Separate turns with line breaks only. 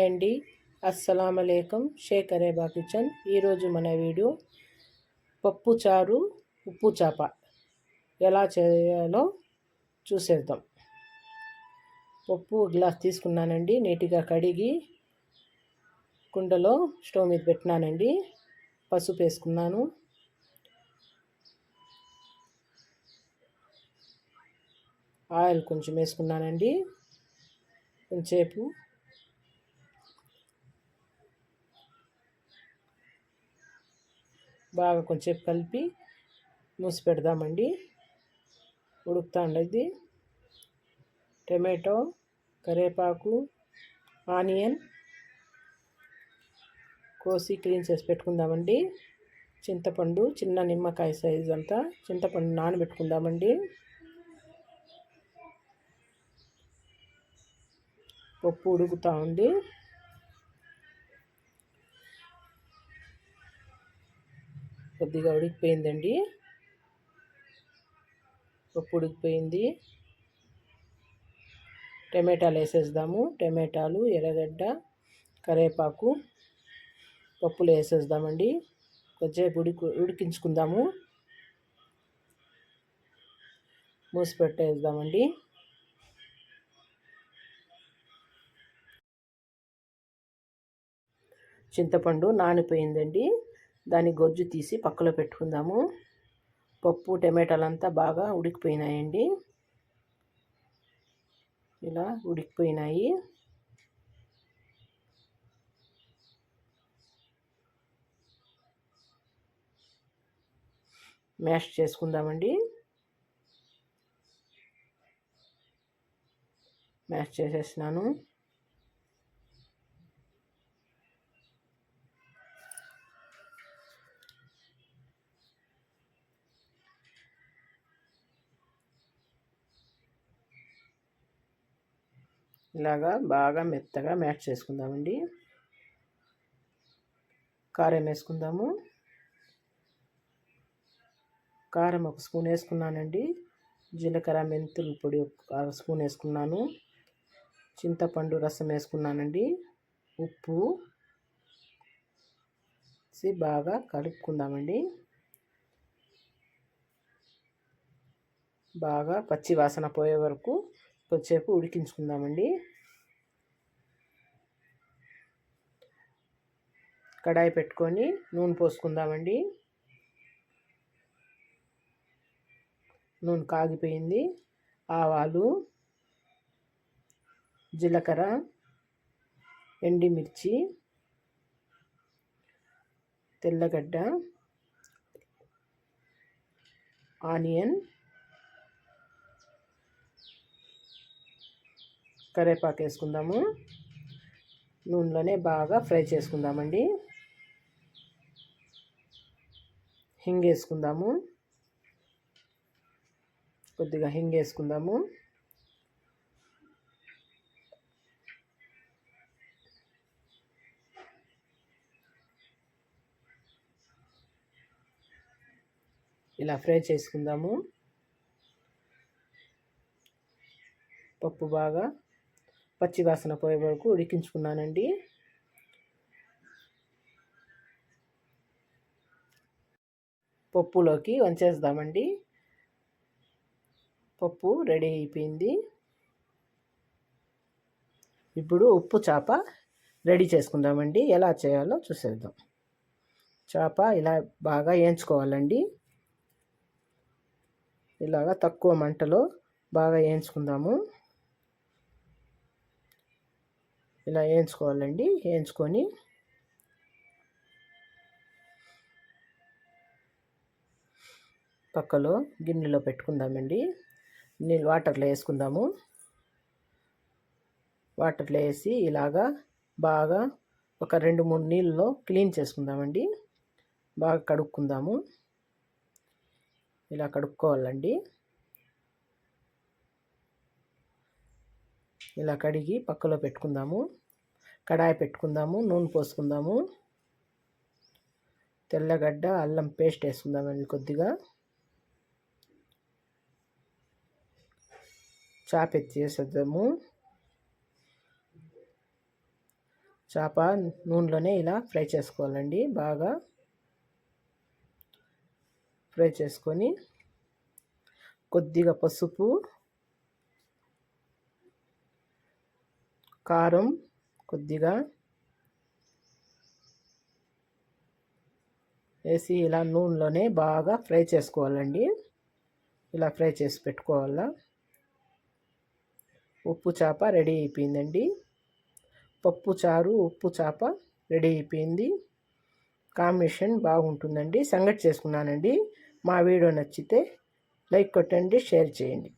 Hi అండి, అస్సలం అలైకుం. షేక్ అరేబా కిచెన్. ఈరోజు మన వీడియో పప్పు చారు ఉప్పు చేప ఎలా చేయాలో చూసేద్దాం. పప్పు గ్లాస్ తీసుకున్నానండి. నీట్గా కడిగి కుండలో స్టవ్ మీద పెట్టినానండి. పసుపు వేసుకున్నాను. ఆయిల్ కొంచెం వేసుకున్నానండి. కొంచెంసేపు బాగా కొంచెం కలిపి మూసి పెడదామండి. ఉడుకుతా ఉండేది. టమాటో, కరివేపాకు, ఆనియన్ కోసి క్లీన్ చేసి పెట్టుకుందామండి. చింతపండు, చిన్న నిమ్మకాయ సైజు అంతా చింతపండు నానబెట్టుకుందామండి. పప్పు ఉడుకుతూ ఉంది. కొద్దిగా ఉడికిపోయిందండి. పప్పు ఉడికిపోయింది. టమాటాలు వేసేద్దాము. టమాటాలు, ఎర్రగడ్డ, కరివేపాకు పప్పులు వేసేద్దామండి. కొద్దిసేపు ఉడికించుకుందాము. మూసి పెట్టేద్దామండి. చింతపండు నానిపోయిందండి. దాని గొజ్జు తీసి పక్కలో పెట్టుకుందాము. పప్పు టమాటాలు అంతా బాగా ఉడికిపోయినాయండి. ఇలా ఉడికిపోయినాయి. మ్యాష్ చేసుకుందామండి. మ్యాష్ చేసేసినాను. ఇలాగా బాగా మెత్తగా మ్యాష్ చేసుకుందామండి. కారం వేసుకుందాము. కారం 1 స్పూన్ వేసుకున్నానండి. జీలకర్ర మెంతుల పొడి 1 స్పూన్ వేసుకున్నాను. చింతపండు రసం వేసుకున్నానండి. ఉప్పు బాగా కలుపుకుందామండి. బాగా పచ్చి వాసన పోయే వరకు కొద్దిసేపు ఉడికించుకుందామండి. కడాయి పెట్టుకొని నూనె పోసుకుందామండి. నూనె కాగిపోయింది. ఆవాలు, జీలకర్ర, ఎండుమిర్చి, తెల్లగడ్డ, ఆనియన్, కరివేపాకు వేసుకుందాము. నూనెలోనే బాగా ఫ్రై చేసుకుందామండి. హింగ్ వేసుకుందాము. కొద్దిగా హింగ్ వేసుకుందాము. ఇలా ఫ్రై చేసుకుందాము. పప్పు బాగా పచ్చి వాసన పోయే వరకు ఉడికించుకున్నానండి. పప్పులోకి వంచేద్దామండి. పప్పు రెడీ అయిపోయింది. ఇప్పుడు ఉప్పు చేప రెడీ చేసుకుందామండి. ఎలా చేయాలో చూసేద్దాం. చేప ఇలా బాగా వేయించుకోవాలండి. ఇలాగా తక్కువ మంటలో బాగా వేయించుకుందాము. ఇలా వేయించుకోవాలండి. వేయించుకొని పక్కలో గిన్నెలో పెట్టుకుందామండి. నీళ్ళు వాటర్లో వేసుకుందాము. వాటర్లో వేసి ఇలాగా బాగా ఒక 2-3 నీళ్ళలో క్లీన్ చేసుకుందామండి. బాగా కడుక్కుందాము. ఇలా కడుక్కోవాలండి. ఇలా కడిగి పక్కలో పెట్టుకుందాము. కడాయి పెట్టుకుందాము. నూనె పోసుకుందాము. తెల్లగడ్డ, అల్లం పేస్ట్ వేసుకుందామండి. కొద్దిగా చేప ఎత్తి వేసేద్దాము. చేప నూనెలోనే ఇలా ఫ్రై చేసుకోవాలండి. బాగా ఫ్రై చేసుకొని కొద్దిగా పసుపు, కారం కొద్దిగా వేసి ఇలా నూనెలోనే బాగా ఫ్రై చేసుకోవాలండి. ఇలా ఫ్రై చేసి పెట్టుకోవాలా. ఉప్పు చేప రెడీ అయిపోయిందండి. పప్పు చారు ఉప్పు చేప రెడీ అయిపోయింది. కాంబినేషన్ బాగుంటుందండి. సంగటి చేసుకున్నానండి. మా వీడియో నచ్చితే లైక్ కొట్టండి, షేర్ చేయండి.